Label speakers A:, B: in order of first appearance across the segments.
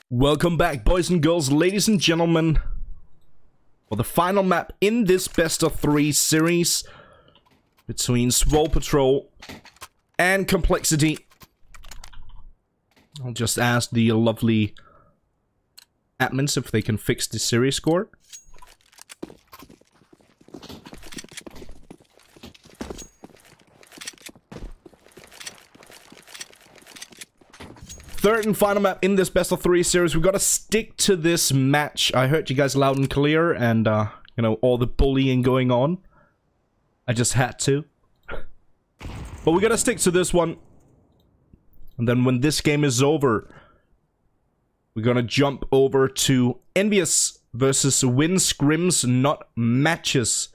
A: Welcome back, boys and girls, ladies and gentlemen, for the final map in this best of 3 series between Swole Patrol and compLexity. I'll just ask the lovely admins if they can fix the series score. Third and final map in this best of 3 series. We gotta stick to this match. I heard you guys loud and clear, and you know, all the bullying going on. I just had to. But we gotta stick to this one. And then when this game is over, we're gonna jump over to Envious versus Win Scrims, not matches,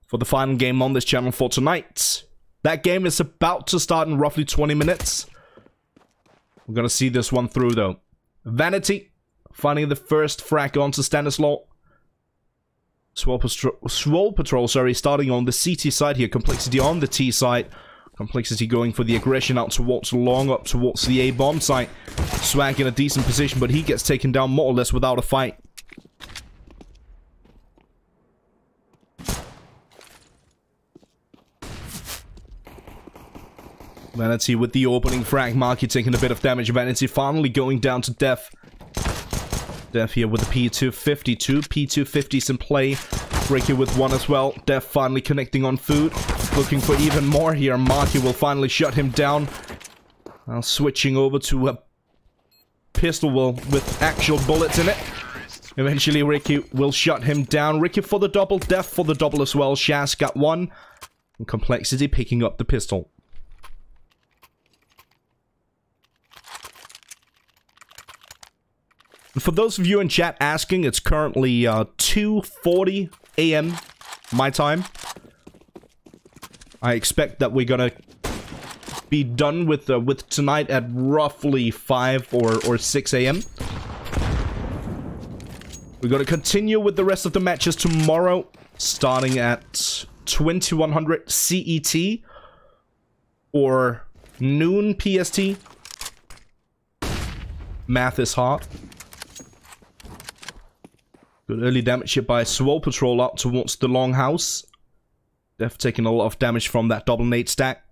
A: for the final game on this channel for tonight. That game is about to start in roughly 20 minutes. We're gonna see this one through, though. Vanity finding the first frag onto Stanislaw. Swole Patrol, sorry, starting on the CT side here. compLexity on the T side. compLexity going for the aggression out towards long, up towards the A bomb site. Swag in a decent position, but he gets taken down more or less without a fight. Vanity with the opening frag. Marky taking a bit of damage. Vanity finally going down to Def. Def here with the P250. Two P250s in play. Ricky with one as well. Def finally connecting on food. Looking for even more here. Marky will finally shut him down. Now switching over to a pistol with actual bullets in it. Eventually Ricky will shut him down. Ricky for the double. Def for the double as well. Shaz got one. And compLexity picking up the pistol. For those of you in chat asking, it's currently 2:40 AM my time. I expect that we're gonna be done with tonight at roughly 5 or 6 AM. We're gonna continue with the rest of the matches tomorrow, starting at 2100 CET or noon PST. Math is hard. Good early damage here by Swole Patrol up towards the longhouse. Def taking a lot of damage from that double nade stack.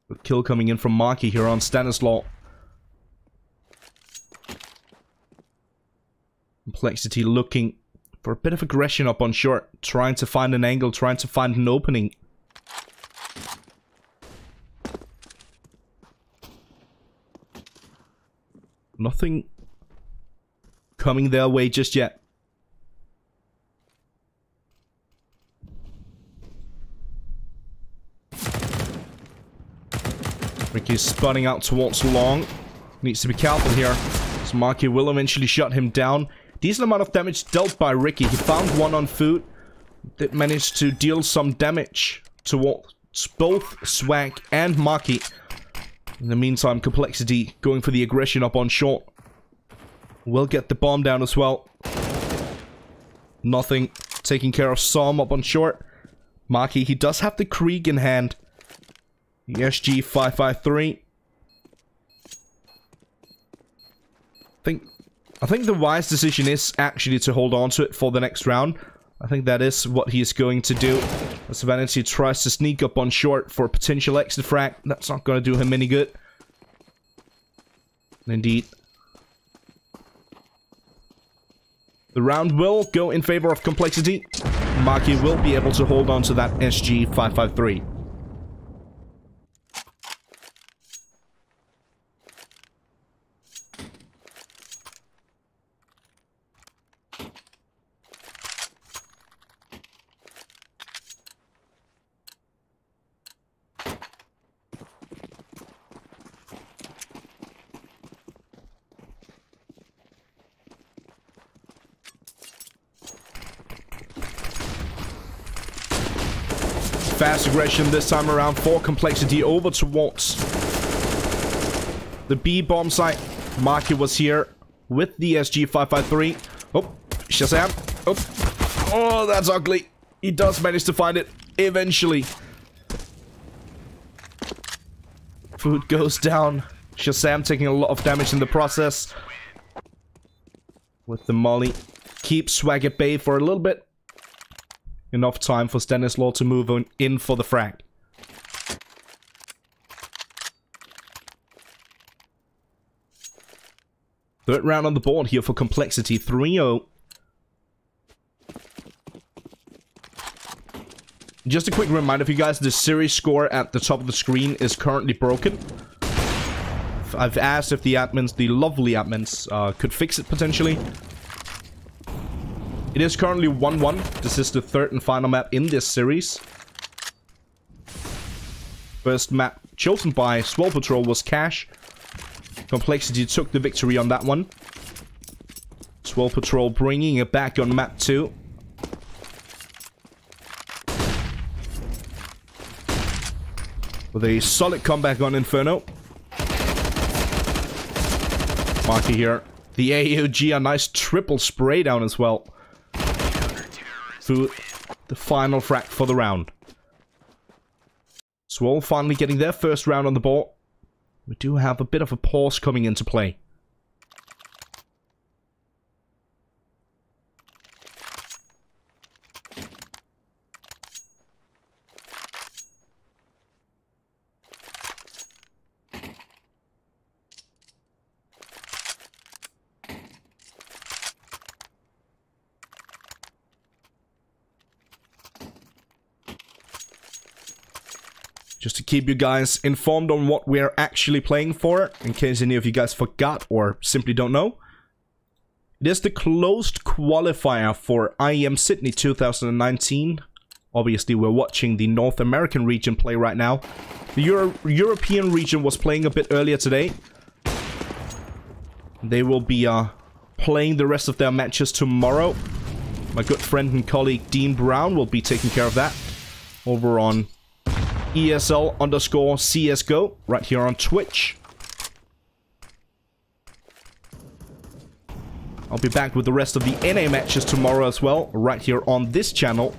A: Good kill coming in from Marky here on Stanislaw. compLexity looking for a bit of aggression up on short. Trying to find an angle, trying to find an opening. Nothing coming their way just yet. Ricky's sputting out towards long. Needs to be careful here. So Marky will eventually shut him down. Decent amount of damage dealt by Ricky. He found one on food. Did manage to deal some damage towards both Swag and Marky. In the meantime, compLexity going for the aggression up on short. Will get the bomb down as well. Nothing. Taking care of Som up on short. Marky, he does have the Krieg in hand. The SG553. I think the wise decision is actually to hold on to it for the next round. I think that is what he is going to do. As Vanity tries to sneak up on short for a potential exit frag. That's not going to do him any good. Indeed. The round will go in favor of compLexity. Marky will be able to hold on to that SG553. Fast aggression this time around for compLexity over towards the B bomb site. Marky was here with the SG553. Oh, Shazam. Oh, that's ugly. He does manage to find it. Eventually. Food goes down. Shazam taking a lot of damage in the process. With the molly. Keep Swag at bay for a little bit. Enough time for Stanislaw to move in for the frag. Third round on the board here for compLexity. 3-0. Just a quick reminder for you guys, the series score at the top of the screen is currently broken. I've asked if the admins, the lovely admins, could fix it potentially. It is currently 1-1. This is the third and final map in this series. First map chosen by Swole Patrol was Cash. compLexity took the victory on that one. Swole Patrol bringing it back on map 2. With a solid comeback on Inferno. Marky here. The AOG, a nice triple spray down as well. To the final frag for the round. Swole finally getting their first round on the board. We do have a bit of a pause coming into play. Just to keep you guys informed on what we're actually playing for, in case any of you guys forgot or simply don't know. It is the closed qualifier for IEM Sydney 2019. Obviously, we're watching the North American region play right now. The European region was playing a bit earlier today. They will be playing the rest of their matches tomorrow. My good friend and colleague Dean Brown will be taking care of that over on ESL_CSGO right here on Twitch. I'll be back with the rest of the NA matches tomorrow as well, right here on this channel.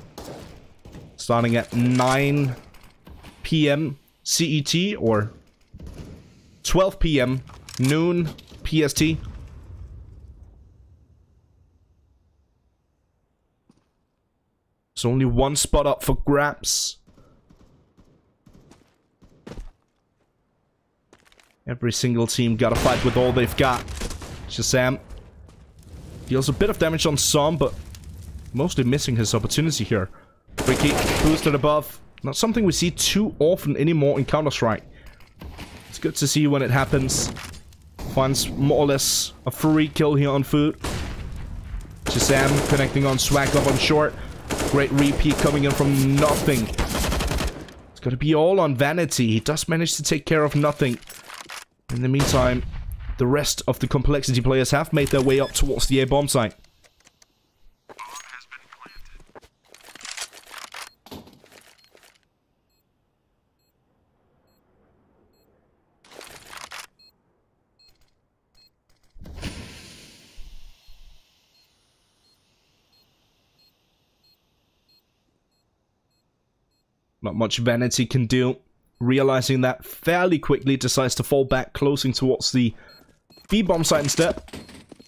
A: Starting at 9 PM CET or 12 PM noon PST. There's only one spot up for grabs. Every single team got to fight with all they've got. Shazam deals a bit of damage on some, but mostly missing his opportunity here. Ricky boosted above. Not something we see too often anymore in Counter-Strike. It's good to see when it happens. Finds more or less a free kill here on Food. Shazam connecting on Swag up on short. Great repeat coming in from nothing. It's got to be all on Vanity. He does manage to take care of nothing. In the meantime, the rest of the compLexity players have made their way up towards the A-bomb site. Not much Vanity can do. Realizing that fairly quickly, decides to fall back, closing towards the B-bomb site instead.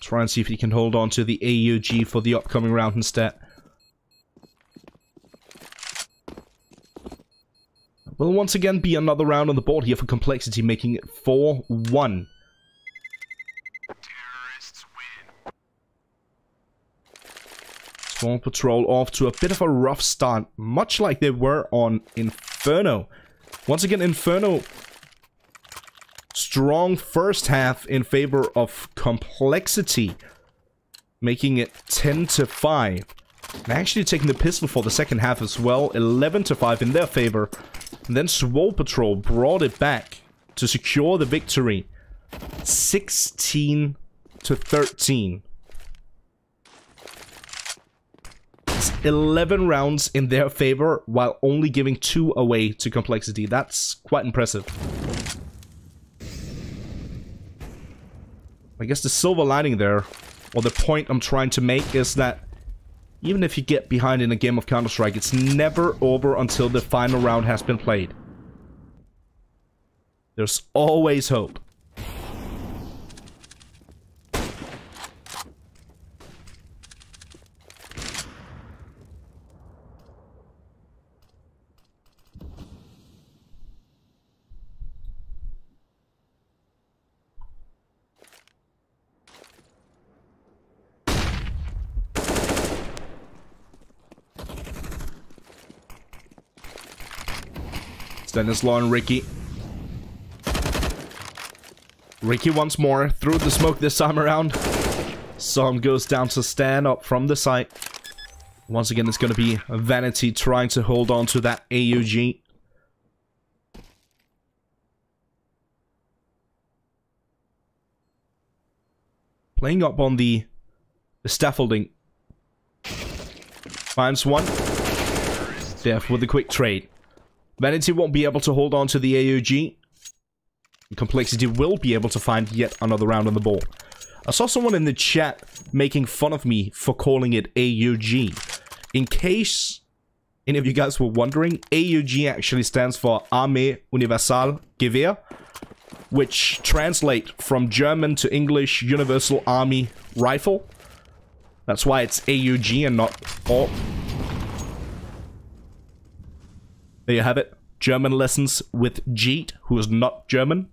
A: Try and see if he can hold on to the AUG for the upcoming round instead. Will once again be another round on the board here for compLexity, making it 4-1. Swole Patrol off to a bit of a rough start, much like they were on Inferno. Once again, Inferno, strong first half in favor of compLexity, making it 10-5. And actually taking the pistol for the second half as well, 11-5 in their favor. And then Swole Patrol brought it back to secure the victory, 16-13. 11 rounds in their favor, while only giving 2 away to compLexity. That's quite impressive. I guess the silver lining there, or the point I'm trying to make, is that Even if you get behind in a game of Counter-Strike, it's never over until the final round has been played. There's always hope. Stanislaw and Ricky. Ricky once more through the smoke this time around. Som goes down to Stan up from the site. Once again, it's going to be Vanity trying to hold on to that AUG. Playing up on the scaffolding. Finds one. Def with a quick trade. Vanity won't be able to hold on to the AUG. compLexity will be able to find yet another round on the board. I saw someone in the chat making fun of me for calling it AUG. In case any of you guys were wondering, AUG actually stands for Armee Universal Gewehr, which translate from German to English Universal Army Rifle. That's why it's AUG and not AUG. There you have it. German lessons with Jeet, who is not German.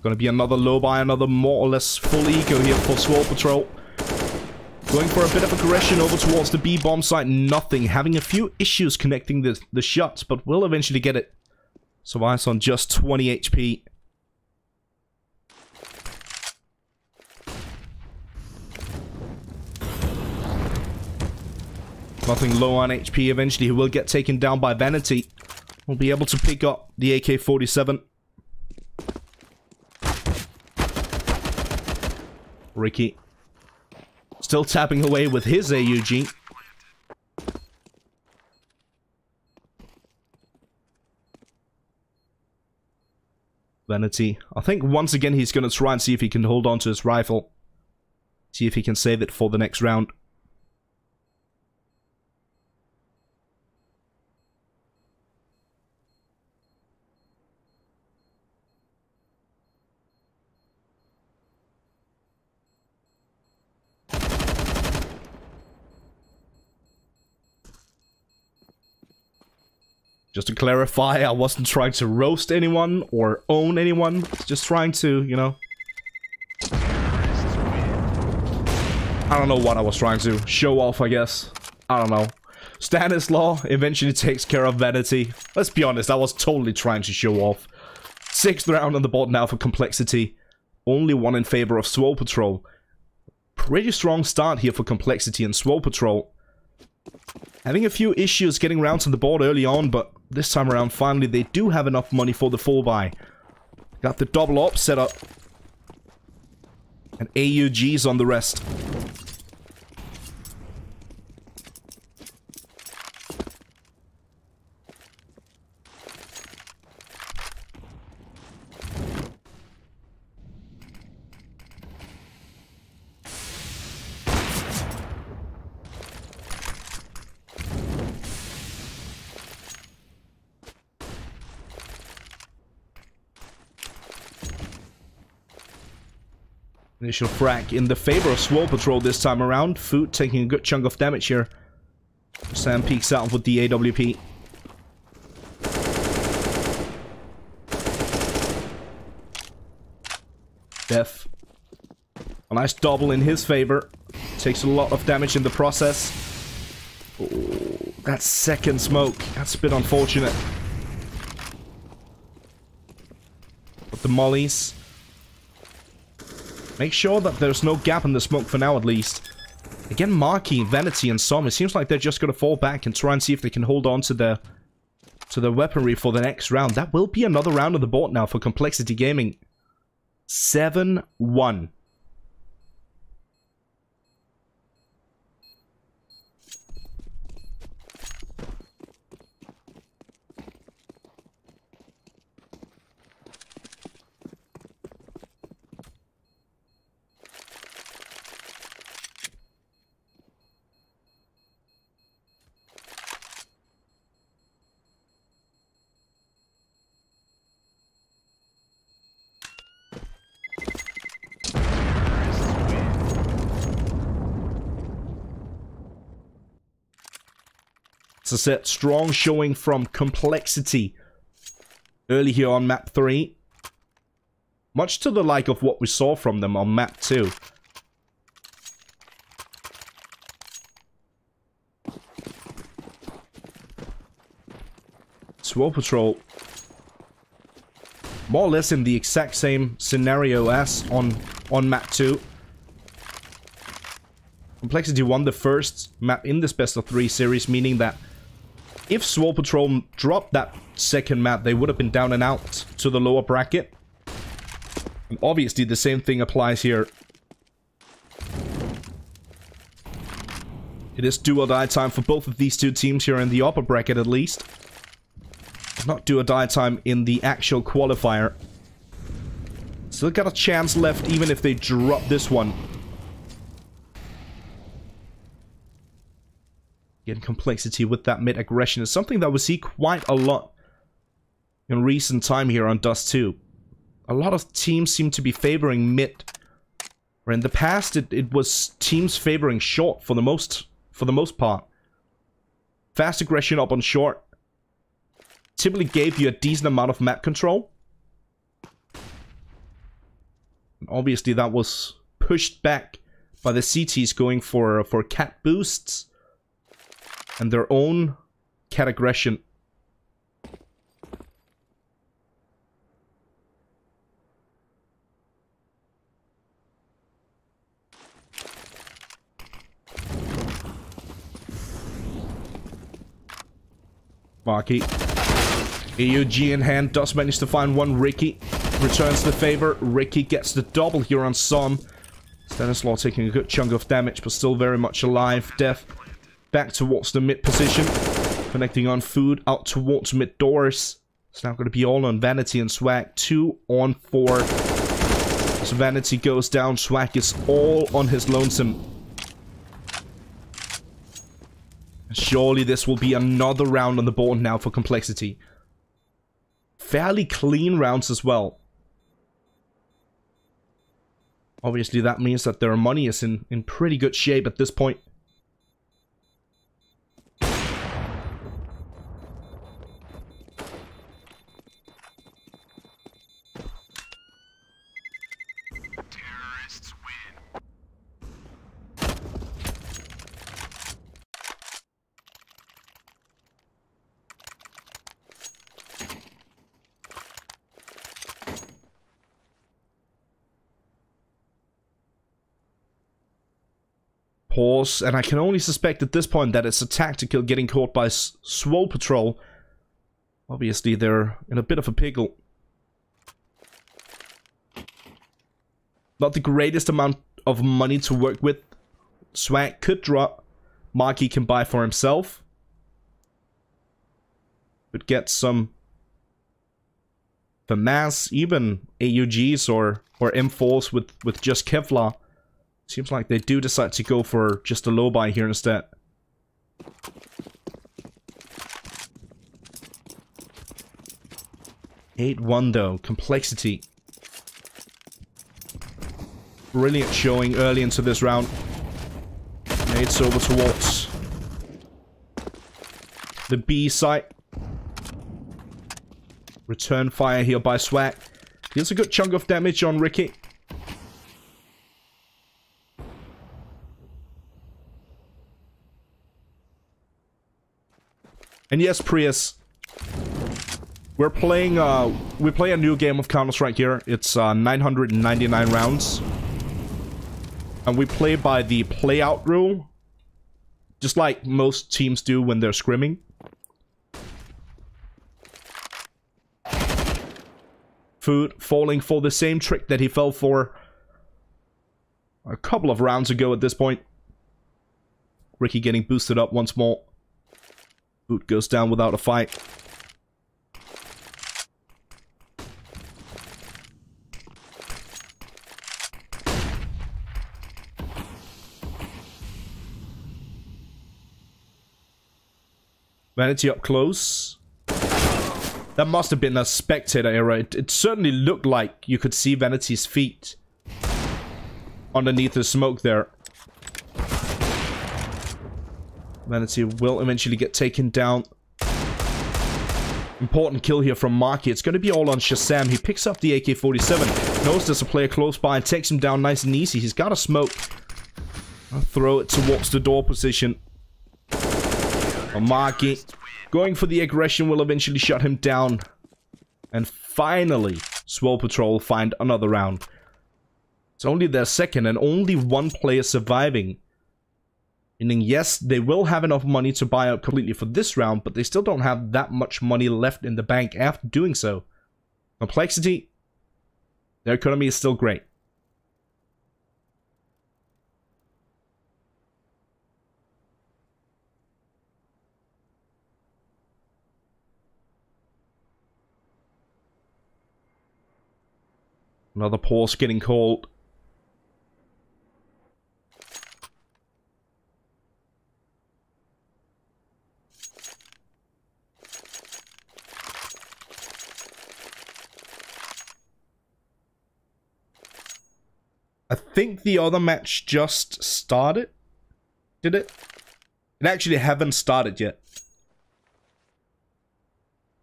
A: Gonna be another low buy, another more or less full eco here for Swole Patrol. Going for a bit of aggression over towards the B-bomb site. Nothing. Having a few issues connecting the shots, but will eventually get it. So Ice on just 20 HP. Nothing low on HP. Eventually he will get taken down by Vanity. We'll be able to pick up the AK-47. Ricky. Still tapping away with his AUG. Vanity. I think once again he's going to try and see if he can hold on to his rifle. See if he can save it for the next round. Just to clarify, I wasn't trying to roast anyone or own anyone. Just trying to, you know... I don't know what I was trying to. Show off, I guess. I don't know. Stanislaw eventually takes care of Vanity. Let's be honest, I was totally trying to show off. 6th round on the board now for compLexity. Only one in favor of Swole Patrol. Pretty strong start here for compLexity and Swole Patrol. Having a few issues getting rounds on the board early on, but this time around, finally, they do have enough money for the full buy. Got the double op set up. And AUGs on the rest. Initial frag in the favor of Swole Patrol this time around. Food taking a good chunk of damage here. Sam peeks out with the AWP. Def. A nice double in his favor. Takes a lot of damage in the process. Oh, that second smoke. That's a bit unfortunate. But the mollies. Make sure that there's no gap in the smoke for now, at least. Again, Marky, Vanity, and Som. It seems like they're just going to fall back and try and see if they can hold on to their weaponry for the next round. That will be another round on the board now for compLexity Gaming. 7-1. As I said, strong showing from compLexity early here on map 3. Much to the like of what we saw from them on map 2. Swole Patrol, more or less in the exact same scenario as on map 2. compLexity won the first map in this best of 3 series, meaning that if Swole Patrol dropped that second map, they would have been down and out to the lower bracket. And obviously the same thing applies here. It is do or die time for both of these two teams here in the upper bracket at least. Not do or die time in the actual qualifier. Still got a chance left even if they drop this one. Again, compLexity with that mid aggression is something that we see quite a lot in recent time here on Dust2. A lot of teams seem to be favoring mid. Where in the past it was teams favoring short for the most part. Fast aggression up on short typically gave you a decent amount of map control. And obviously that was pushed back by the CTs going for cat boosts and their own cat aggression. Marky. AUG in hand, does manage to find one. Ricky returns the favor. Ricky gets the double here on Som. Stanislaw taking a good chunk of damage, but still very much alive. Death back towards the mid position. Connecting on food out towards mid doors. It's now going to be all on Vanity and Swag. 2 on 4. As Vanity goes down, Swag is all on his lonesome. Surely this will be another round on the board now for compLexity. Fairly clean rounds as well. Obviously that means that their money is in pretty good shape at this point. Pause, and I can only suspect at this point that it's a tactical getting caught by Swole Patrol. Obviously, they're in a bit of a pickle. Not the greatest amount of money to work with. Swag could drop. Marky can buy for himself. Could get some FAMAS, even AUGs or M4s with just Kevlar. Seems like they do decide to go for just a low buy here instead. (8-1) though, compLexity. Brilliant showing early into this round. Nades over towards the B site. Return fire here by Swag. Deals a good chunk of damage on Ricky. And yes, Prius, we play a new game of Counter-Strike here. It's 999 rounds. And we play by the play-out rule. Just like most teams do when they're scrimming. Food falling for the same trick that he fell for a couple of rounds ago at this point. Ricky getting boosted up once more. Boot goes down without a fight. Vanity up close. That must have been a spectator error. It certainly looked like you could see Vanity's feet underneath the smoke there. Vanity will eventually get taken down. Important kill here from Marky. It's going to be all on Shazam. He picks up the AK-47. Knows there's a player close by and takes him down nice and easy. He's got a smoke. I'll throw it towards the door position. Marky going for the aggression will eventually shut him down. And finally, Swole Patrol find another round. It's only their second and only one player surviving. Meaning, yes, they will have enough money to buy out completely for this round, but they still don't have that much money left in the bank after doing so. compLexity, their economy is still great. Another pause getting called. I think the other match just started. Did it? It actually haven't started yet.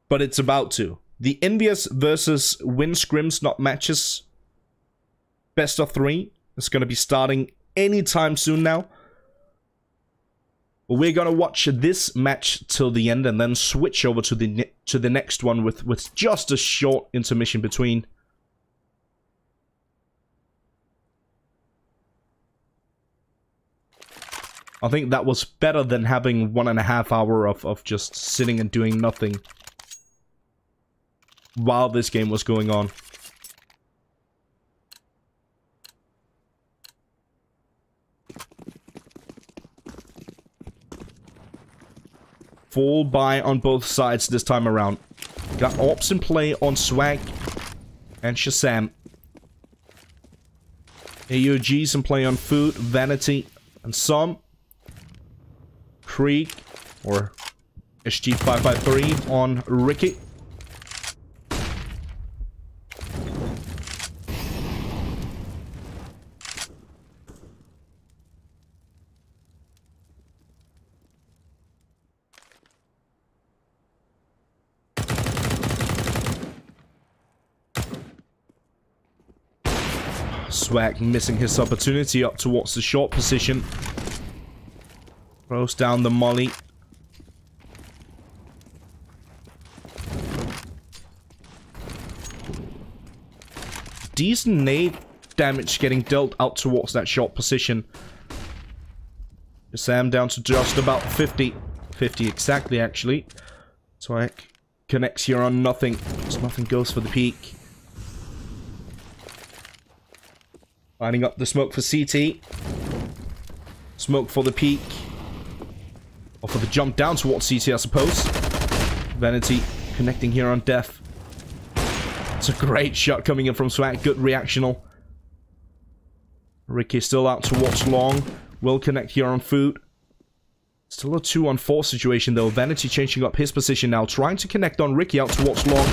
A: But it's about to. The Envious versus Win Scrims not matches. Best of 3 is going to be starting anytime soon now. We're going to watch this match till the end and then switch over to the next one with just a short intermission between. I think that was better than having 1.5 hours of just sitting and doing nothing while this game was going on. Full buy on both sides this time around. Got Ops in play on Swag and Shazam. AUGs in play on Food, Vanity, and some. Krieg, or SG553 on Ricky. Swag missing his opportunity up towards the short position. Throws down the molly. Decent nade damage getting dealt out towards that short position. Sam down to just about 50. 50 exactly, actually. Swag connects here on nothing. So nothing goes for the peak. Lining up the smoke for CT. Smoke for the peak. Or for the jump down towards CT, I suppose. Vanity connecting here on Def. It's a great shot coming in from Swag. Good reactional. Ricky still out towards long. Will connect here on Food. Still a 2-on-4 situation though. Vanity changing up his position now. Trying to connect on Ricky out towards long.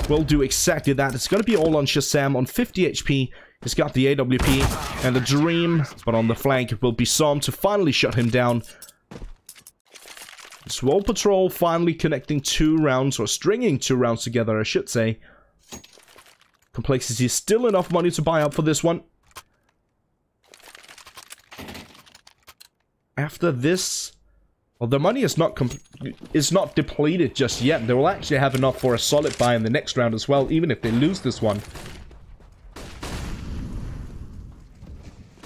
A: Will do exactly that. It's going to be all on Shazam on 50 HP. He's got the AWP and the Dream. But on the flank it will be Som to finally shut him down. Swole Patrol finally connecting 2 rounds, or stringing 2 rounds together, I should say. compLexity is still enough money to buy up for this one. After this, well, the money is not depleted just yet. They will actually have enough for a solid buy in the next round as well, even if they lose this one.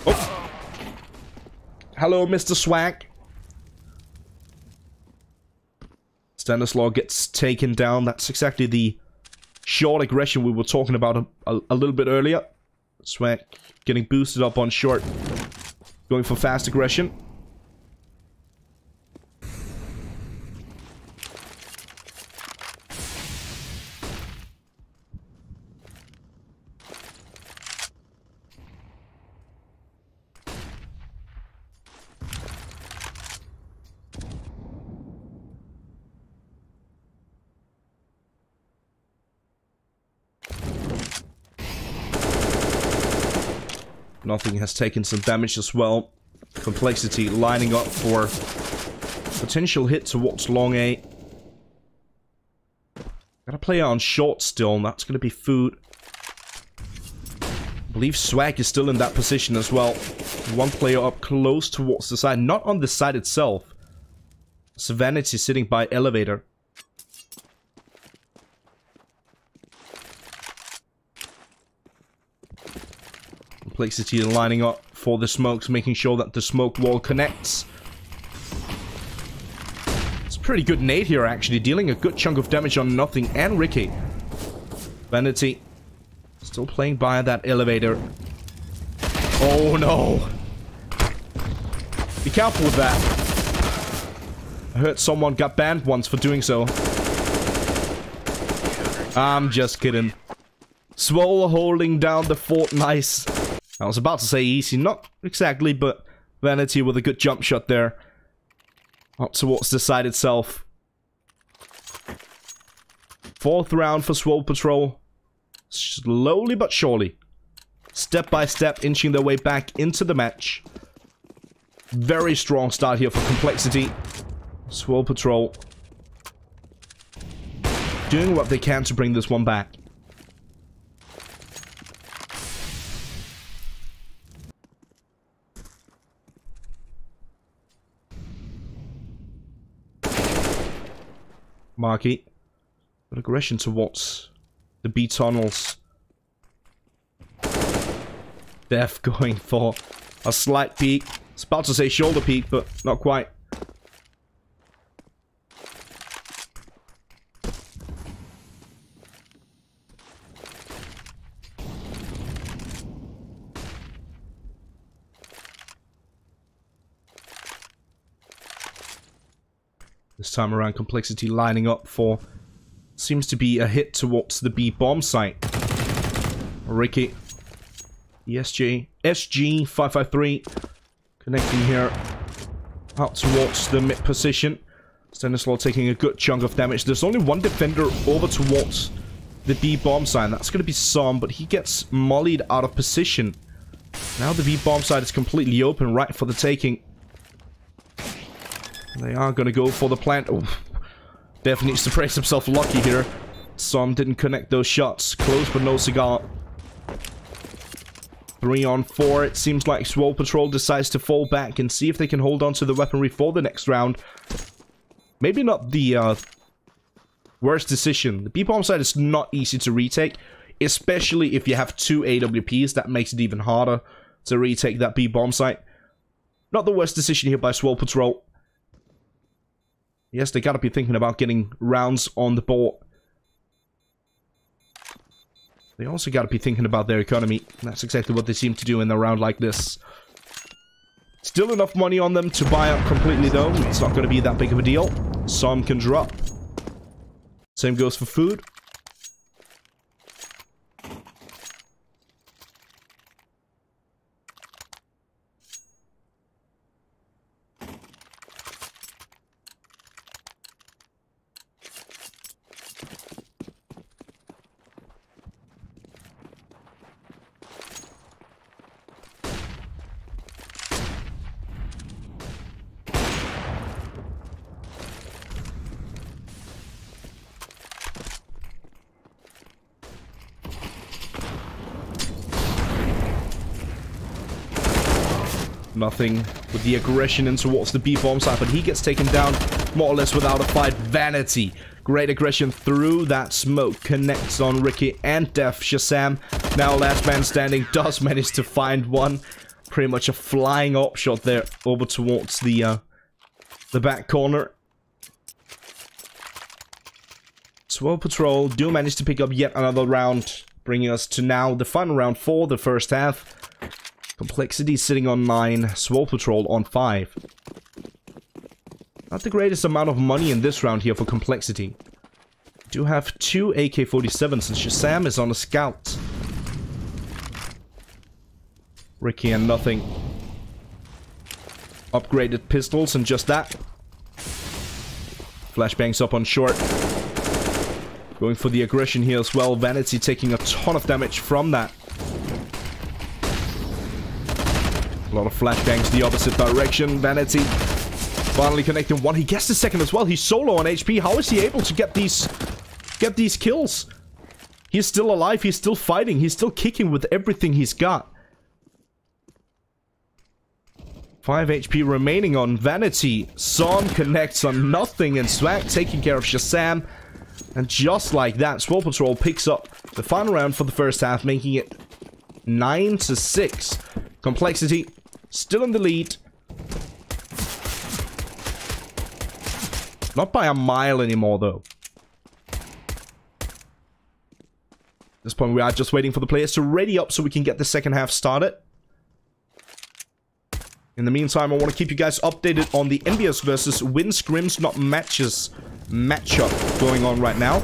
A: Oh. Hello, Mr. Swag. Stanislaw gets taken down. That's exactly the short aggression we were talking about a little bit earlier. Swag getting boosted up on short. Going for fast aggression. Nothing has taken some damage as well. compLexity lining up for Potential hit towards long A. Gotta play on short still, and that's gonna be food. I believe Swag is still in that position as well. One player up close towards the side, not on the side itself. Vanity sitting by elevator. compLexity lining up for the smokes, making sure that the smoke wall connects. It's a pretty good nade here, actually, dealing a good chunk of damage on Nothing and Ricky. Vanity still playing by that elevator. Oh no! Be careful with that. I heard someone got banned once for doing so. I'm just kidding. Swole holding down the fort, nice. I was about to say easy, not exactly, but Vanity with a good jump shot there. Up towards the side itself. 4th round for Swole Patrol. Slowly but surely. Step by step, inching their way back into the match. Very strong start here for compLexity. Swole Patrol doing what they can to bring this one back. Marky. But aggression towards the B tunnels. Def going for a slight peek. I was about to say shoulder peek, but not quite. This time around, compLexity lining up for seems to be a hit towards the B bomb site. Ricky. ESG. SG553. Connecting here. Out towards the mid position. Stanislaw taking a good chunk of damage. There's only one defender over towards the B bomb site. That's going to be Som, but he gets mollied out of position. Now the B bomb site is completely open, right for the taking. They are going to go for the plant. Oh, Def needs to praise himself lucky here. Som didn't connect those shots. Close but no cigar. 3 on 4. It seems like Swole Patrol decides to fall back and see if they can hold on to the weaponry for the next round. Maybe not the worst decision. The B-bomb side is not easy to retake, especially if you have 2 AWPs. That makes it even harder to retake that B-bomb site. Not the worst decision here by Swole Patrol. Yes, they gotta be thinking about getting rounds on the board. They also gotta be thinking about their economy. That's exactly what they seem to do in a round like this. Still enough money on them to buy out completely though. It's not gonna be that big of a deal. Some can drop. Same goes for food. Nothing with the aggression in towards the B-bomb side, but he gets taken down more or less without a fight. Vanity. Great aggression through that smoke. Connects on Ricky and Def. Shazam, now last man standing, does manage to find one. Pretty much a flying op shot there over towards the back corner. Swole Patrol do manage to pick up yet another round, bringing us to now the final round for the first half. compLexity sitting on 9, Swole Patrol on 5. Not the greatest amount of money in this round here for compLexity. Do have 2 AK-47s and Shazam is on a scout. Ricky and Nothing. Upgraded pistols and just that. Flashbangs up on short. Going for the aggression here as well. Vanity taking a ton of damage from that. A lot of flashbangs the opposite direction. Vanity Finally connecting one. He gets the second as well. He's solo on HP. How is he able to get these kills? He's still alive. He's still fighting. He's still kicking with everything he's got. 5 HP remaining on Vanity. Son connects on nothing, and Swag taking care of Shazam. And just like that, Swole Patrol picks up the final round for the first half, making it 9-6. compLexity still in the lead. Not by a mile anymore, though. At this point, we are just waiting for the players to ready up so we can get the second half started. In the meantime, I want to keep you guys updated on the Envious versus Win Scrims Not Matches matchup going on right now.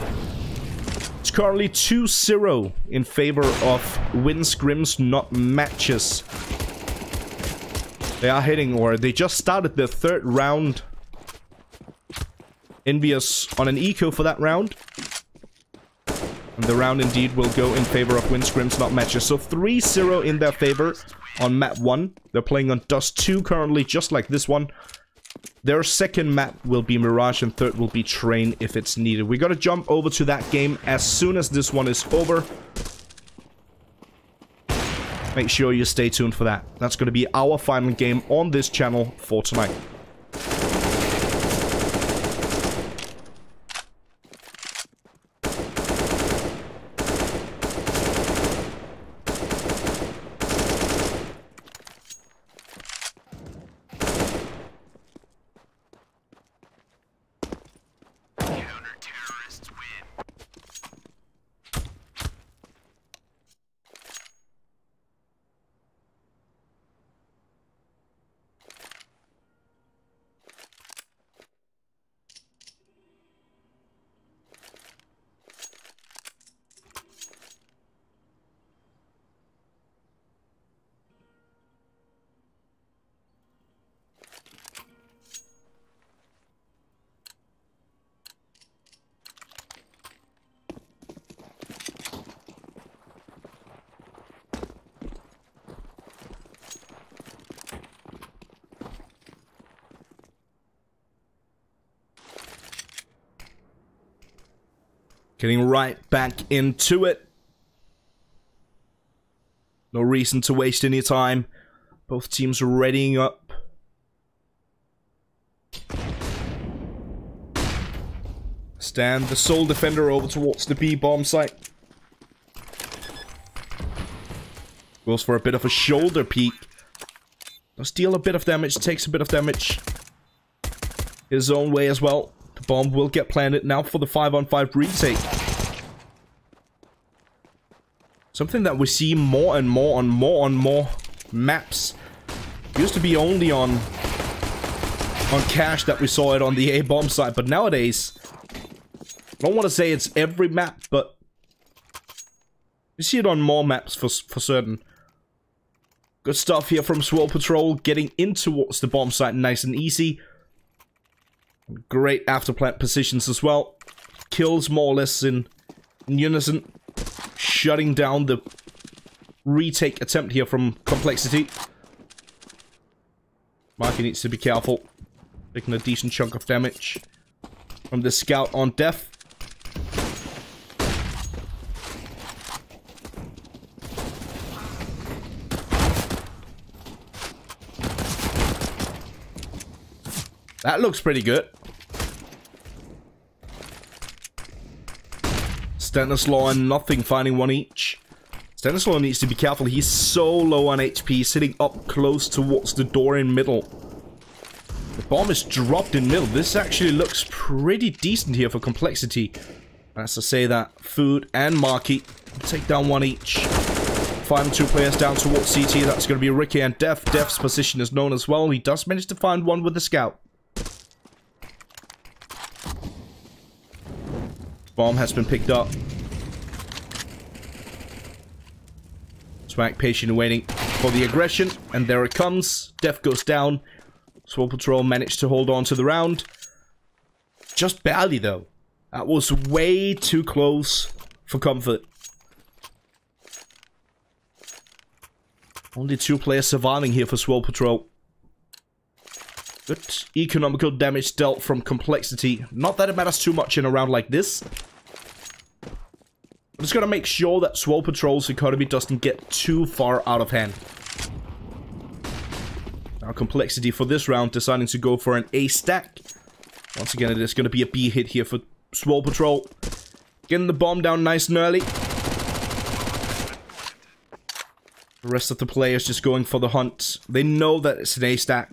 A: It's currently 2-0 in favor of Win Scrims Not Matches. They are hitting, or they just started their third round. Envious on an eco for that round. And the round indeed will go in favor of Win Scrims Not Matches. So 3-0 in their favor on map 1. They're playing on Dust2 currently, just like this one. Their second map will be Mirage and third will be Train if it's needed. We gotta jump over to that game as soon as this one is over. Make sure you stay tuned for that. That's gonna be our final game on this channel for tonight. Getting right back into it. No reason to waste any time. Both teams readying up. Stand the Soul Defender over towards the B bomb site. Goes for a bit of a shoulder peek. Does deal a bit of damage, takes a bit of damage his own way as well. The bomb will get planted now for the 5-on-5 retake. Something that we see more and more on more maps. Used to be only on Cache that we saw it on the A bomb side, but nowadays, I don't want to say it's every map, but you see it on more maps for certain. Good stuff here from Swole Patrol, getting in towards the bomb site nice and easy. Great afterplant positions as well. Kills more or less in unison. Shutting down the retake attempt here from compLexity. Marky needs to be careful. Taking a decent chunk of damage from the scout on death. That looks pretty good. Stanislaw and Nothing finding one each. Stanislaw needs to be careful. He's so low on HP, sitting up close towards the door in middle. The bomb is dropped in middle. This actually looks pretty decent here for compLexity. That's to say that Food and Marky take down one each. Final 2 players down towards CT. That's going to be Ricky and Def. Def's position is known as well. He does manage to find one with the scout. Bomb has been picked up. Swag patient waiting for the aggression, and there it comes. Def goes down. Swole Patrol managed to hold on to the round. Just barely though. That was way too close for comfort. Only 2 players surviving here for Swole Patrol. Good economical damage dealt from compLexity. Not that it matters too much in a round like this. I'm just gonna make sure that Swole Patrol's economy doesn't get too far out of hand. Now compLexity for this round deciding to go for an A stack. Once again, it is gonna be a B hit here for Swole Patrol. Getting the bomb down nice and early. The rest of the players just going for the hunt. They know that it's an A stack.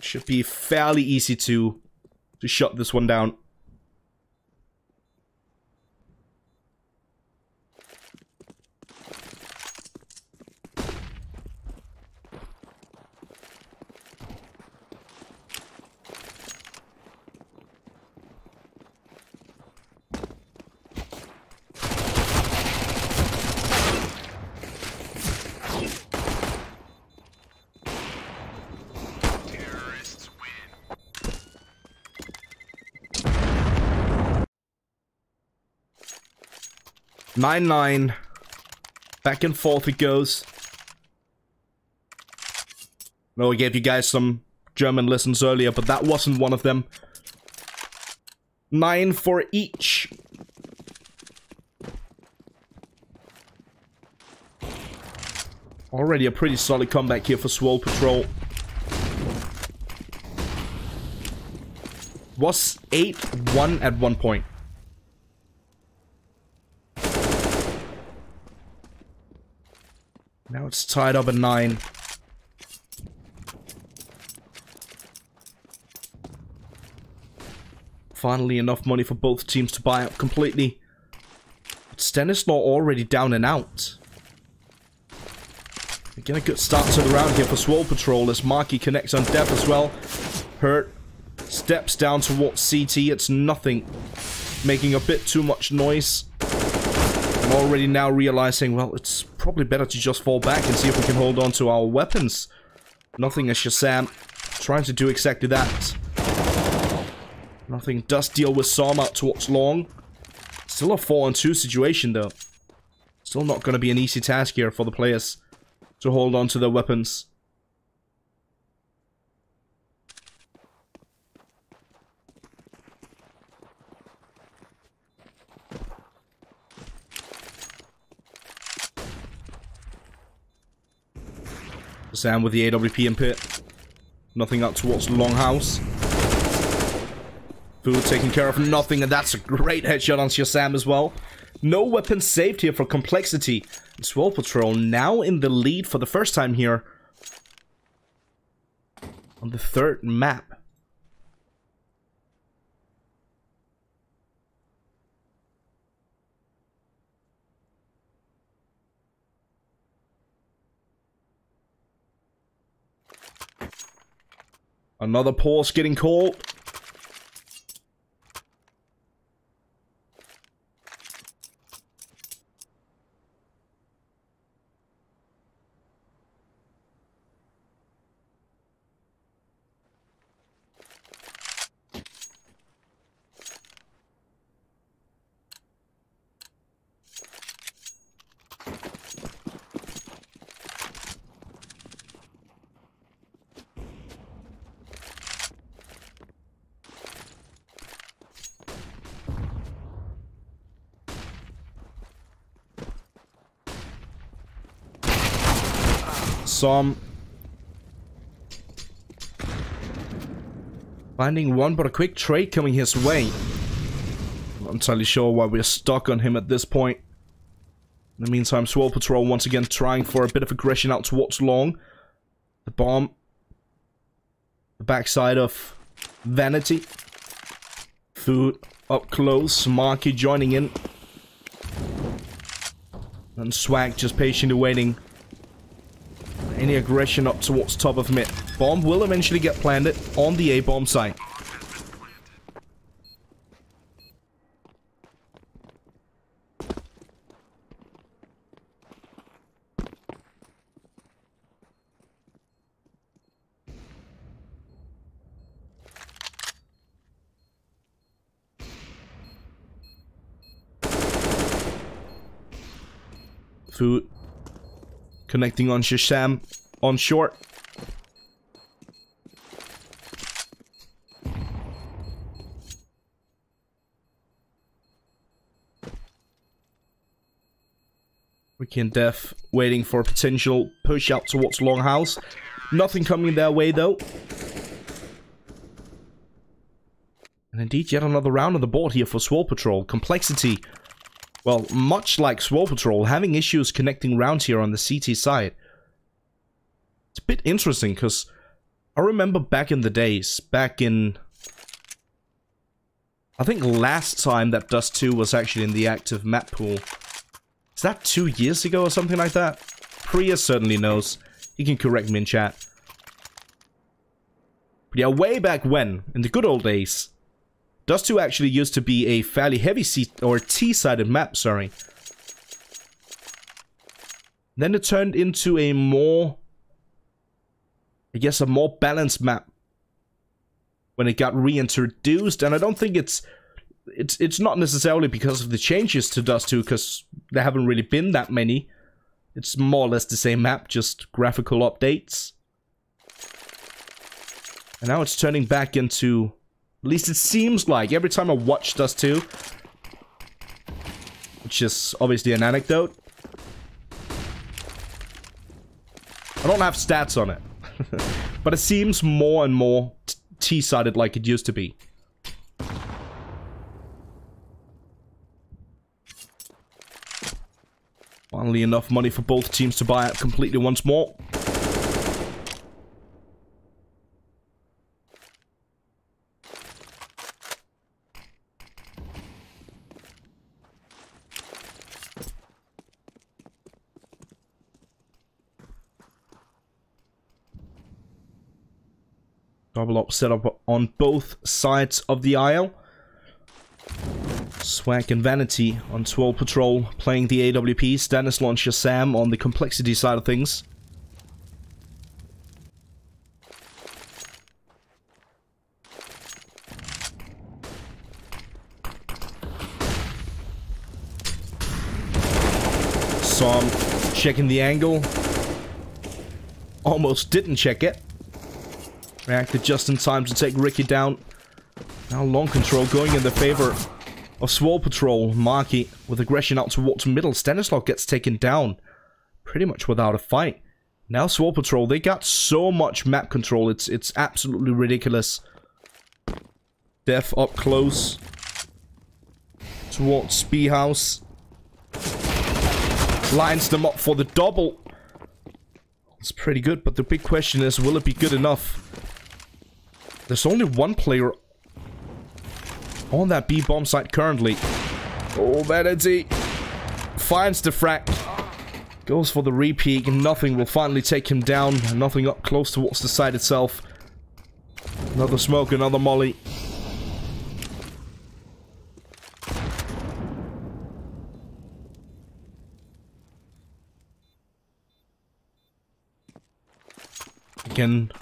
A: Should be fairly easy to shut this one down. Nine. Back and forth it goes. No, I gave you guys some German lessons earlier, but that wasn't one of them. 9 for each. Already a pretty solid comeback here for Swole Patrol. Was 8-1 at one point. Now it's tied up at 9. Finally enough money for both teams to buy out completely. But Stanislaw already down and out. Again, a good start to the round here for Swole Patrol as Marky connects on Death as well. Hurt. Steps down towards CT. It's nothing. Making a bit too much noise. I'm already now realizing, well, it's probably better to just fall back and see if we can hold on to our weapons. Nothing as Shazam trying to do exactly that. Nothing does deal with Psalm out towards long. Still a 4-on-2 situation though. Still not going to be an easy task here for the players to hold on to their weapons. Sam with the AWP and pit. Nothing up towards the longhouse. Food taking care of nothing, and that's a great headshot on Shazam as well. No weapons saved here for compLexity. And Swole Patrol now in the lead for the first time here. On the third map. Another pause getting called. Some finding one, but a quick trade coming his way. I'm not entirely sure why we're stuck on him at this point. In the meantime, Swole Patrol once again trying for a bit of aggression out towards long. The bomb. The backside of Vanity. Food up close. Marky joining in. And Swag just patiently waiting. Any aggression up towards top of mid. Bomb will eventually get planted on the A-bomb site. Food. Connecting on Shazam on short. Ricky and Def waiting for a potential push out towards Longhouse. Nothing coming their way though. And indeed, yet another round on the board here for Swole Patrol. compLexity, well, much like Swole Patrol, having issues connecting rounds here on the CT side. It's a bit interesting, because I remember back in the days, back in... I think last time that Dust2 was actually in the active map pool. Is that 2 years ago or something like that? Priya certainly knows. He can correct me in chat. But yeah, way back when, in the good old days, Dust2 actually used to be a fairly heavy T-sided map, sorry. Then it turned into a more, I guess, a more balanced map when it got reintroduced, and I don't think it's not necessarily because of the changes to Dust2, because there haven't really been that many. It's more or less the same map, just graphical updates. And now it's turning back into... At least it seems like, every time I watch Dust2, which is obviously an anecdote. I don't have stats on it. But it seems more and more T-sided like it used to be. Finally enough money for both teams to buy out completely once more. Double up setup on both sides of the aisle. Swag and Vanity on Swole Patrol playing the AWP. Stanislaw and Shazam on the compLexity side of things. Som checking the angle. Almost didn't check it. Reacted just in time to take Ricky down. Now long control going in the favor of Swole Patrol. Marky with aggression out towards middle. Stanislaw gets taken down pretty much without a fight. Now Swole Patrol, they got so much map control, it's absolutely ridiculous. Def up close towards Spee House. Lines them up for the double. It's pretty good, but the big question is, will it be good enough? There's only one player on that B bomb site currently. Oh, Vanity finds the frag. Goes for the repeat, and nothing will finally take him down. Nothing up close towards the site itself. Another smoke, another molly. Again,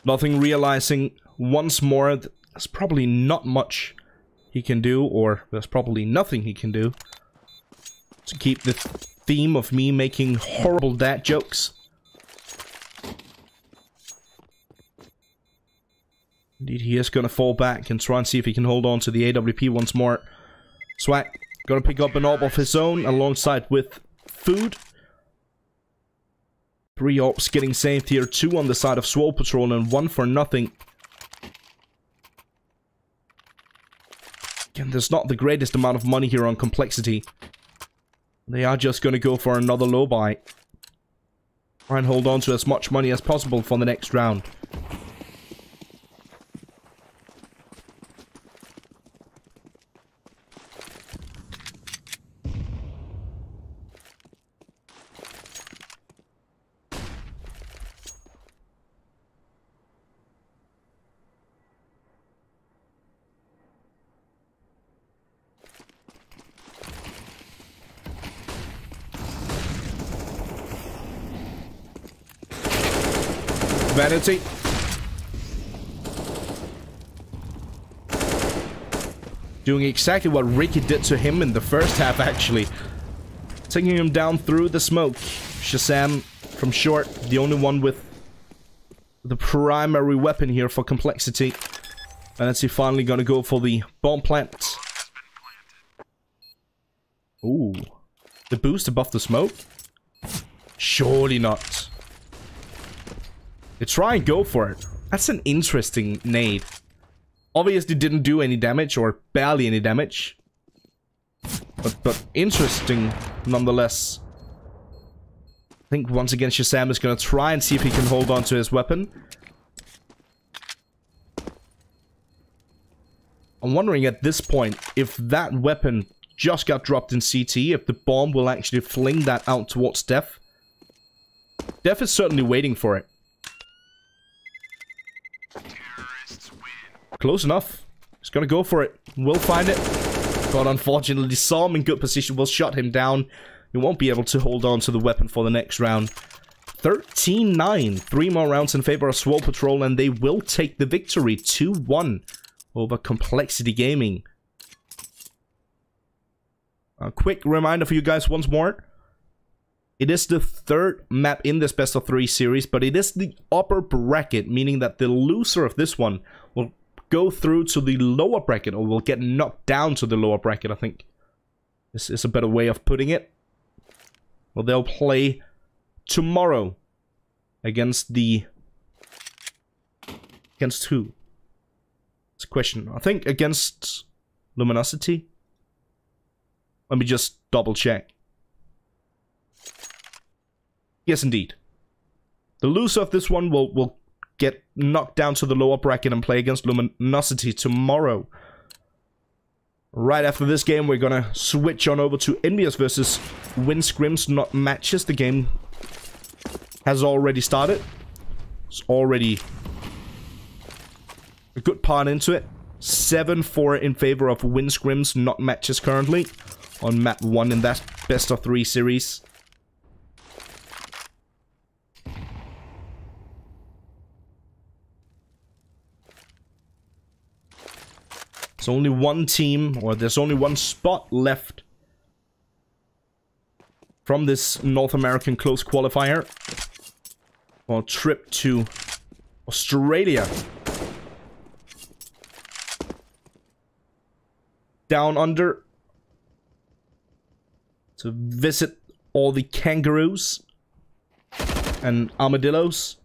A: nothing realizing once more. There's probably not much he can do, or there's probably nothing he can do to keep the theme of me making horrible dad jokes. Indeed, he is gonna fall back and try and see if he can hold on to the AWP once more. Swag gonna pick up an orb of his own alongside with food. 3 orbs getting saved here, 2 on the side of Swole Patrol and 1 for nothing. Again, there's not the greatest amount of money here on compLexity. They are just gonna go for another low buy. Try and hold on to as much money as possible for the next round. Vanity. Doing exactly what Ricky did to him in the first half, actually. Taking him down through the smoke. Shazam from short, the only one with the primary weapon here for compLexity. Vanity finally gonna go for the bomb plant. Ooh. The boost above the smoke? Surely not. They try and go for it. That's an interesting nade. Obviously didn't do any damage, or barely any damage. But interesting nonetheless. I think once again Shazam is gonna try and see if he can hold on to his weapon. I'm wondering at this point if that weapon just got dropped in CT, if the bomb will actually fling that out towards Def. Def is certainly waiting for it. Close enough. He's gonna go for it. We'll find it. But unfortunately, saw him in good position. Will shut him down. He won't be able to hold on to the weapon for the next round. 13-9. 3 more rounds in favor of Swole Patrol, and they will take the victory. 2-1 over compLexity Gaming. A quick reminder for you guys once more. It is the 3rd map in this best of 3 series, but it is the upper bracket, meaning that the loser of this one will go through to the lower bracket, or will get knocked down to the lower bracket, I think. This is a better way of putting it. Well, they'll play tomorrow against the... Against who? It's a question. I think against Luminosity. Let me just double check. Yes, indeed. The loser of this one will get knocked down to the lower bracket and play against Luminosity tomorrow. Right after this game, we're gonna switch on over to Envious versus Win Scrims, not matches. The game has already started. It's already a good part into it. 7-4 in favor of Win Scrims, not matches currently. On map 1 in that best of 3 series. There's only one team, or there's only one spot left from this North American close qualifier. For a trip to Australia. Down under. To visit all the kangaroos and armadillos.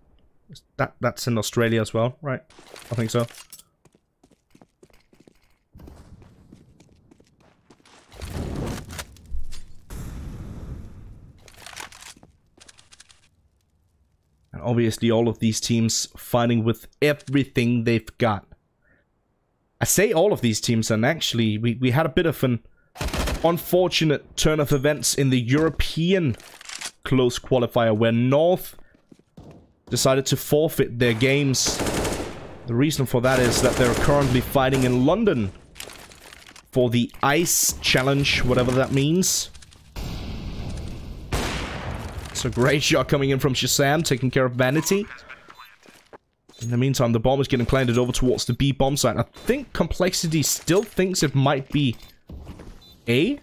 A: That's in Australia as well, right? I think so. And obviously all of these teams fighting with everything they've got. I say all of these teams, and actually we had a bit of an unfortunate turn of events in the European close qualifier where North decided to forfeit their games. The reason for that is that they're currently fighting in London for the Ice Challenge, whatever that means. It's a great shot coming in from Shazam, taking care of Vanity. In the meantime, the bomb is getting planted over towards the B bomb site. I think compLexity still thinks it might be A.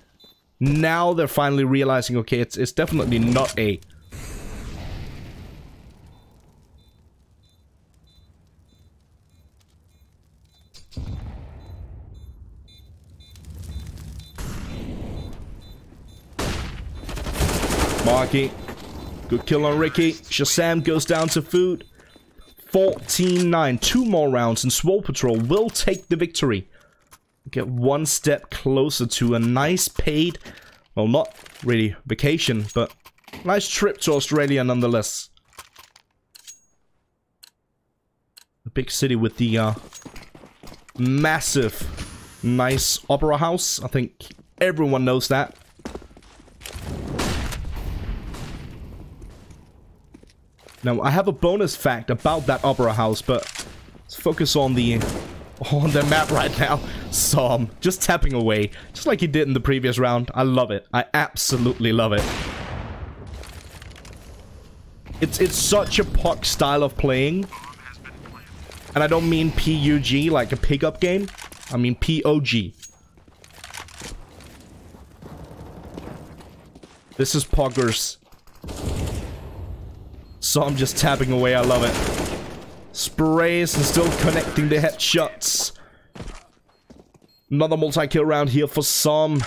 A: Now they're finally realizing, okay, it's definitely not A. Marky. Good kill on Ricky. Shazam goes down to food. 14-9. 2 more rounds and Swole Patrol will take the victory. Get one step closer to a nice paid, well, not really vacation, but nice trip to Australia nonetheless. A big city with the massive, nice opera house. I think everyone knows that. Now, I have a bonus fact about that opera house, but let's focus on the map right now. Som, just tapping away, just like he did in the previous round. I love it. I absolutely love it. It's such a puck style of playing. And I don't mean PUG, like a pickup game. I mean POG. This is Puggers. So I'm just tapping away, I love it. Sprays and still connecting the headshots. Another multi-kill round here for Som.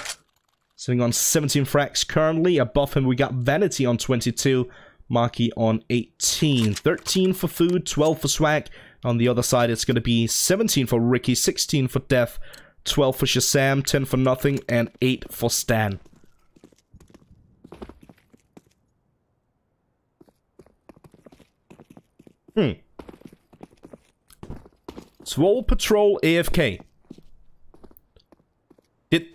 A: Sitting on 17 frags currently. Above him, we got Vanity on 22. Marky on 18. 13 for Food, 12 for Swag. On the other side, it's going to be 17 for Ricky, 16 for Def, 12 for Shazam, 10 for Nothing, and 8 for Stan. Swole Patrol AFK. Did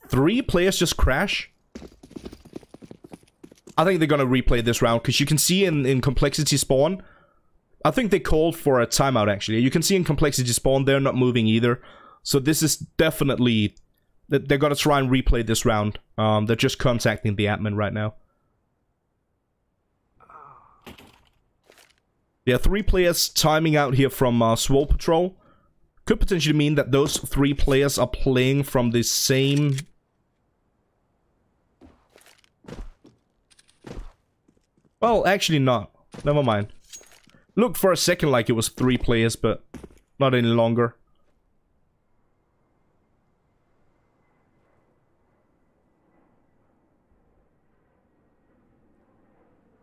A: 3 players just crash? I think they're gonna replay this round, because you can see in compLexity spawn, I think they called for a timeout actually. You can see in compLexity spawn, they're not moving either. So this is definitely, they're gonna try and replay this round. They're just contacting the admin right now. There are 3 players timing out here from Swole Patrol. Could potentially mean that those 3 players are playing from the same... Well, actually not. Never mind. Looked for a second like it was 3 players, but not any longer.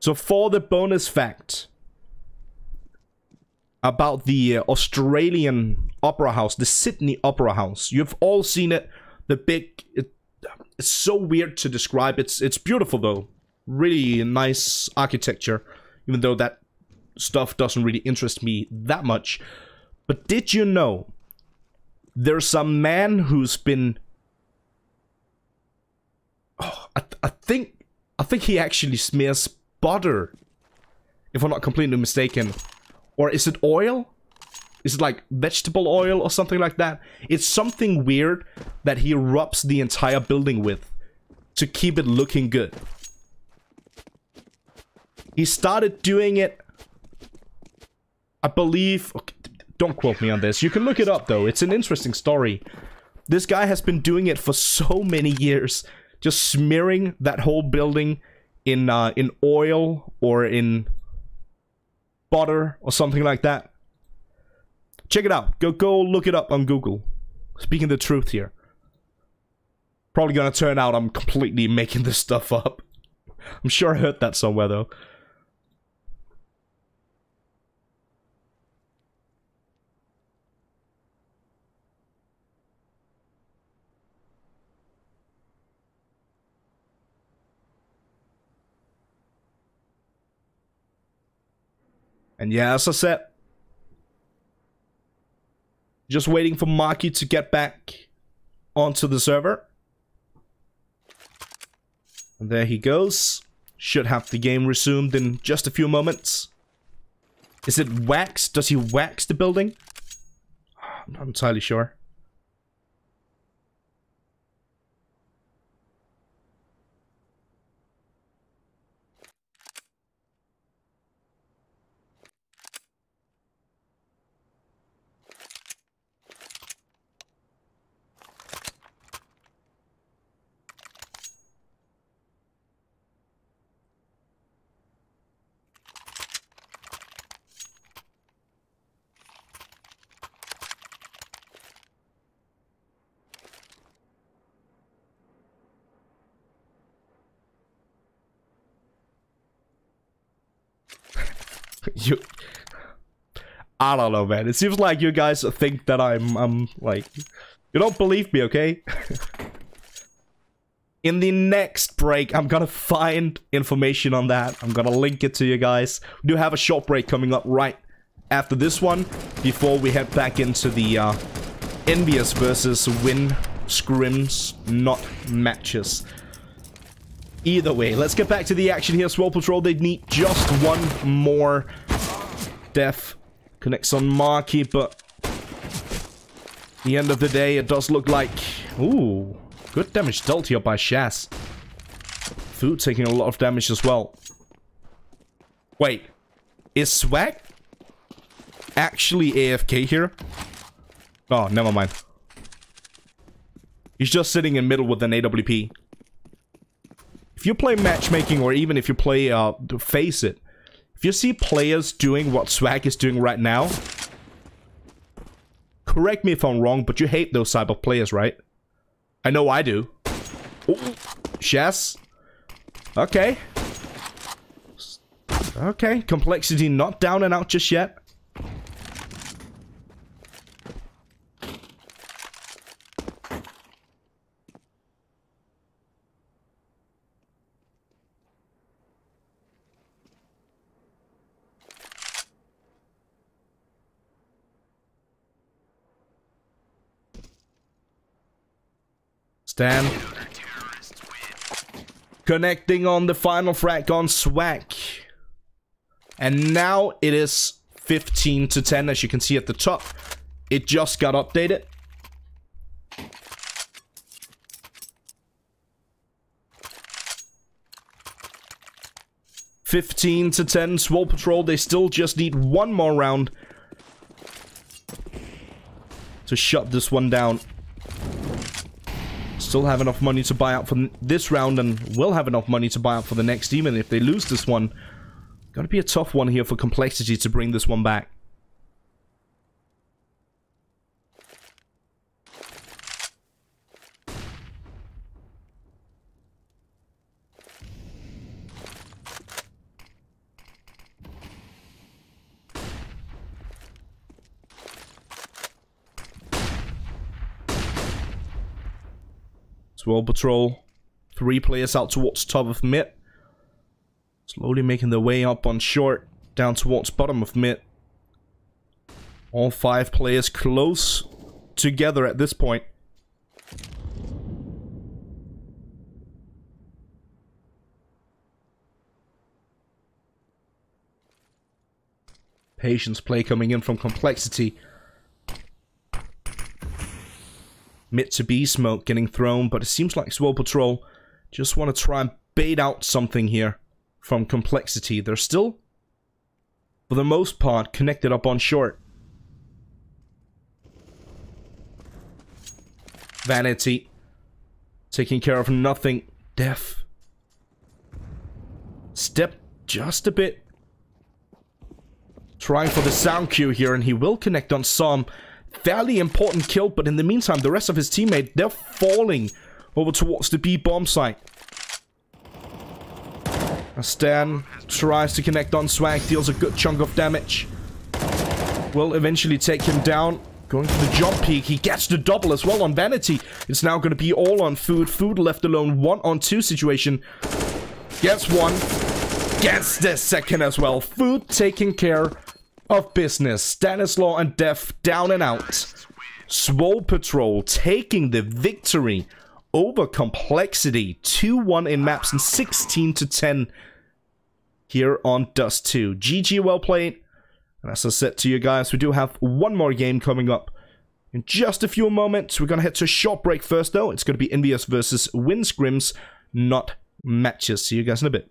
A: So for the bonus fact about the Australian Opera House, the Sydney Opera House. You've all seen it. The big... it's so weird to describe. It's beautiful though. Really nice architecture. Even though that stuff doesn't really interest me that much. But did you know there's a man who's been... Oh, I think he actually smears butter. If I'm not completely mistaken. Or is it oil? Is it like vegetable oil or something like that? It's something weird that he rubs the entire building with to keep it looking good. He started doing it, I believe... Okay, don't quote me on this. You can look it up though. It's an interesting story. This guy has been doing it for so many years. Just smearing that whole building in oil or in... butter or something like that. Check it out. Go look it up on Google. Speaking the truth here. Probably gonna turn out I'm completely making this stuff up. I'm sure I heard that somewhere though. And yeah, as I said, just waiting for Marky to get back onto the server. And there he goes. Should have the game resumed in just a few moments. Is it wax? Does he wax the building? I'm not entirely sure. I don't know, man. It seems like you guys think that I'm like... You don't believe me, okay? In the next break, I'm gonna find information on that. I'm gonna link it to you guys. We do have a short break coming up right after this one, before we head back into the Envious versus Win scrims, not matches. Either way, let's get back to the action here. Swole Patrol, they need just one more. Def connects on Marky, but at the end of the day, it does look like... Ooh, good damage dealt here by Shaz. Food taking a lot of damage as well. Wait, is Swag actually AFK here? Oh, never mind. He's just sitting in middle with an AWP. If you play matchmaking, or even if you play Face It, if you see players doing what Swag is doing right now, correct me if I'm wrong, but you hate those type of players, right? I know I do. Oh, Shaz. Okay. Okay, compLexity not down and out just yet. Stan. Connecting on the final frag on Swag. And now it is 15 to 10, as you can see at the top. It just got updated. $15 to 10, Swole Patrol. They still just need one more round to shut this one down. Still have enough money to buy out for this round, and will have enough money to buy out for the next, even if they lose this one. Gonna be a tough one here for compLexity to bring this one back. Swole Patrol, 3 players out towards top of mid. Slowly making their way up on short, down towards bottom of mid. All 5 players close together at this point. Patience play coming in from compLexity. Mid to B smoke getting thrown, but it seems like Swole Patrol just want to try and bait out something here from compLexity. They're still, for the most part, connected up on short. Vanity taking care of nothing. Def. Step just a bit. Trying for the sound cue here, and he will connect on some. Fairly important kill, but in the meantime, the rest of his teammate, they're falling over towards the B bomb site. Stan tries to connect on Swag, deals a good chunk of damage. Will eventually take him down. Going for the jump peak, he gets the double as well on Vanity. It's now going to be all on Food. Food left alone, 1-on-2 situation. Gets one, gets the second as well. Food taking care of business. Stanislaw and Def down and out. Swole Patrol taking the victory over compLexity. 2-1 in maps and 16 to 10 here on Dust2. GG, well played. And as I said to you guys, we do have one more game coming up in just a few moments. We're going to head to a short break first, though. It's going to be Envious versus Winscrims, not matches. See you guys in a bit.